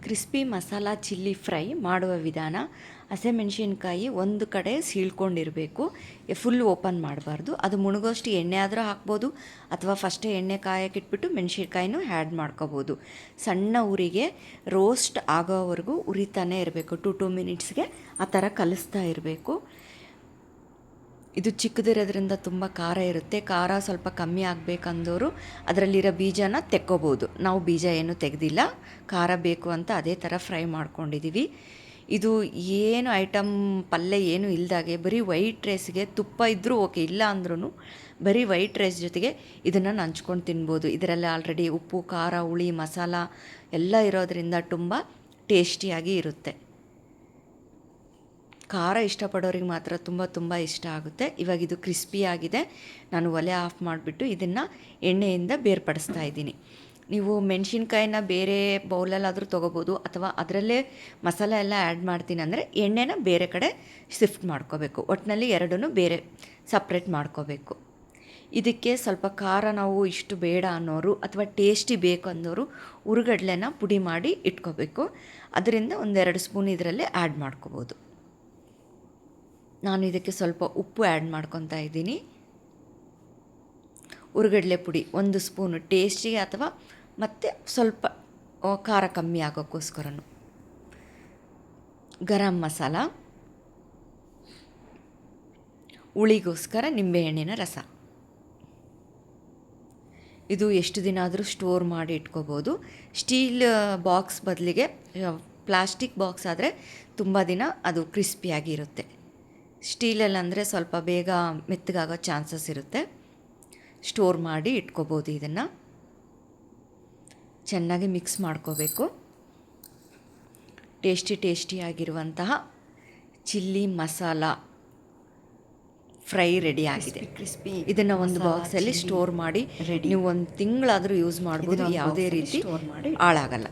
Crispy masala chilli fry ಮಾಡುವ ವಿಧಾನ. ಹಸಿಮೆಣಸಿನ್ಕಾಯಿ ಒಂದು ಕಡೆ ಸೀಳ್ಕೊಂಡಿರಬೇಕು, ಫುಲ್ ಓಪನ್ ಮಾಡಬಾರ್ದು. ಅದು ಮುಳುಗೋಷ್ಟು ಎಣ್ಣೆ ಆದರೂ ಹಾಕ್ಬೋದು, ಅಥವಾ ಫಸ್ಟೇ ಎಣ್ಣೆ ಕಾಯಕ್ಕಿಟ್ಬಿಟ್ಟು ಮೆಣಸಿನ್ಕಾಯಿನೂ ಆ್ಯಡ್ ಮಾಡ್ಕೋಬೋದು. ಸಣ್ಣ ಉರಿಗೆ ರೋಸ್ಟ್ ಆಗೋವರೆಗೂ ಉರಿತಾನೆ ಇರಬೇಕು. 2 ಮಿನಿಟ್ಸ್ಗೆ ಆ ಥರ ಕಲಿಸ್ತಾ ಇರಬೇಕು. ಇದು ಚಿಕ್ಕದಿರೋದ್ರಿಂದ ತುಂಬ ಖಾರ ಇರುತ್ತೆ. ಖಾರ ಸ್ವಲ್ಪ ಕಮ್ಮಿ ಆಗಬೇಕಂದವರು ಅದರಲ್ಲಿರೋ ಬೀಜನ ತೆಕ್ಕೋಬೋದು. ನಾವು ಬೀಜ ಏನೂ ತೆಗೆದಿಲ್ಲ, ಖಾರ ಬೇಕು ಅಂತ ಅದೇ ಥರ ಫ್ರೈ ಮಾಡ್ಕೊಂಡಿದ್ದೀವಿ. ಇದು ಏನು ಐಟಮ್ ಪಲ್ಯ ಏನೂ ಇಲ್ದಾಗೆ ಬರೀ ವೈಟ್ ರೈಸ್ಗೆ ತುಪ್ಪ ಇದ್ದರೂ ಓಕೆ, ಇಲ್ಲ ಅಂದ್ರೂ ಬರೀ ವೈಟ್ ರೈಸ್ ಜೊತೆಗೆ ಇದನ್ನು ನಂಚ್ಕೊಂಡು ತಿನ್ಬೋದು. ಇದರಲ್ಲಿ ಆಲ್ರೆಡಿ ಉಪ್ಪು, ಖಾರ, ಹುಳಿ, ಮಸಾಲ ಎಲ್ಲ ಇರೋದರಿಂದ ತುಂಬ ಟೇಸ್ಟಿಯಾಗಿ ಇರುತ್ತೆ. ಖಾರ ಇಷ್ಟಪಡೋರಿಗೆ ಮಾತ್ರ ತುಂಬ ಇಷ್ಟ ಆಗುತ್ತೆ. ಇವಾಗ ಇದು ಕ್ರಿಸ್ಪಿಯಾಗಿದೆ. ನಾನು ಒಲೆ ಆಫ್ ಮಾಡಿಬಿಟ್ಟು ಇದನ್ನು ಎಣ್ಣೆಯಿಂದ ಬೇರ್ಪಡಿಸ್ತಾ ಇದ್ದೀನಿ. ನೀವು ಮೆಣಸಿನ್ಕಾಯಿನ ಬೇರೆ ಬೌಲಲ್ಲಾದರೂ ತೊಗೋಬೋದು, ಅಥವಾ ಅದರಲ್ಲೇ ಮಸಾಲೆ ಎಲ್ಲ ಆ್ಯಡ್ ಮಾಡ್ತೀನಿ ಅಂದರೆ ಎಣ್ಣೆನ ಬೇರೆ ಕಡೆ ಶಿಫ್ಟ್ ಮಾಡ್ಕೋಬೇಕು. ಒಟ್ಟಿನಲ್ಲಿ ಎರಡನ್ನೂ ಬೇರೆ ಸಪ್ರೇಟ್ ಮಾಡ್ಕೋಬೇಕು. ಇದಕ್ಕೆ ಸ್ವಲ್ಪ ಖಾರ ನಾವು ಇಷ್ಟು ಬೇಡ ಅನ್ನೋರು ಅಥವಾ ಟೇಸ್ಟಿ ಬೇಕು ಅನ್ನೋರು ಹುರುಗಡ್ಲೆನ ಪುಡಿ ಮಾಡಿ ಇಟ್ಕೋಬೇಕು. ಅದರಿಂದ 1-2 ಸ್ಪೂನ್ ಇದರಲ್ಲೇ ಆ್ಯಡ್ ಮಾಡ್ಕೋಬೋದು. ನಾನು ಇದಕ್ಕೆ ಸ್ವಲ್ಪ ಉಪ್ಪು ಆ್ಯಡ್ ಮಾಡ್ಕೊತಾ ಇದ್ದೀನಿ. ಹುರುಗಡ್ಲೆ ಪುಡಿ 1 ಸ್ಪೂನು ಟೇಸ್ಟಿಗೆ, ಅಥವಾ ಮತ್ತು ಸ್ವಲ್ಪ ಖಾರ ಕಮ್ಮಿ ಆಗೋಕ್ಕೋಸ್ಕರನು. ಗರಂ ಮಸಾಲ, ಹುಳಿಗೋಸ್ಕರ ನಿಂಬೆಹಣ್ಣಿನ ರಸ. ಇದು ಎಷ್ಟು ದಿನ ಆದರೂ ಸ್ಟೋರ್ ಮಾಡಿ ಇಟ್ಕೋಬೋದು. ಸ್ಟೀಲ್ ಬಾಕ್ಸ್ ಬದಲಿಗೆ ಪ್ಲಾಸ್ಟಿಕ್ ಬಾಕ್ಸ್ ಆದರೆ ತುಂಬ ದಿನ ಅದು ಕ್ರಿಸ್ಪಿಯಾಗಿರುತ್ತೆ. ಸ್ಟೀಲಲ್ಲಿ ಅಂದರೆ ಸ್ವಲ್ಪ ಬೇಗ ಮೆತ್ತಗಾಗೋ ಚಾನ್ಸಸ್ ಇರುತ್ತೆ. ಸ್ಟೋರ್ ಮಾಡಿ ಇಟ್ಕೋಬೋದು. ಇದನ್ನು ಚೆನ್ನಾಗಿ ಮಿಕ್ಸ್ ಮಾಡ್ಕೋಬೇಕು. ಟೇಸ್ಟಿಯಾಗಿರುವಂತಹ ಚಿಲ್ಲಿ ಮಸಾಲ ಫ್ರೈ ರೆಡಿ ಆಗಿದೆ. ಕ್ರಿಸ್ಪಿ ಇದನ್ನು ಒಂದು ಬಾಕ್ಸಲ್ಲಿ ಸ್ಟೋರ್ ಮಾಡಿ ನೀವು 1 ತಿಂಗಳಾದರೂ ಯೂಸ್ ಮಾಡ್ಬೋದು. ಯಾವುದೇ ರೀತಿ ಹಾಳಾಗಲ್ಲ.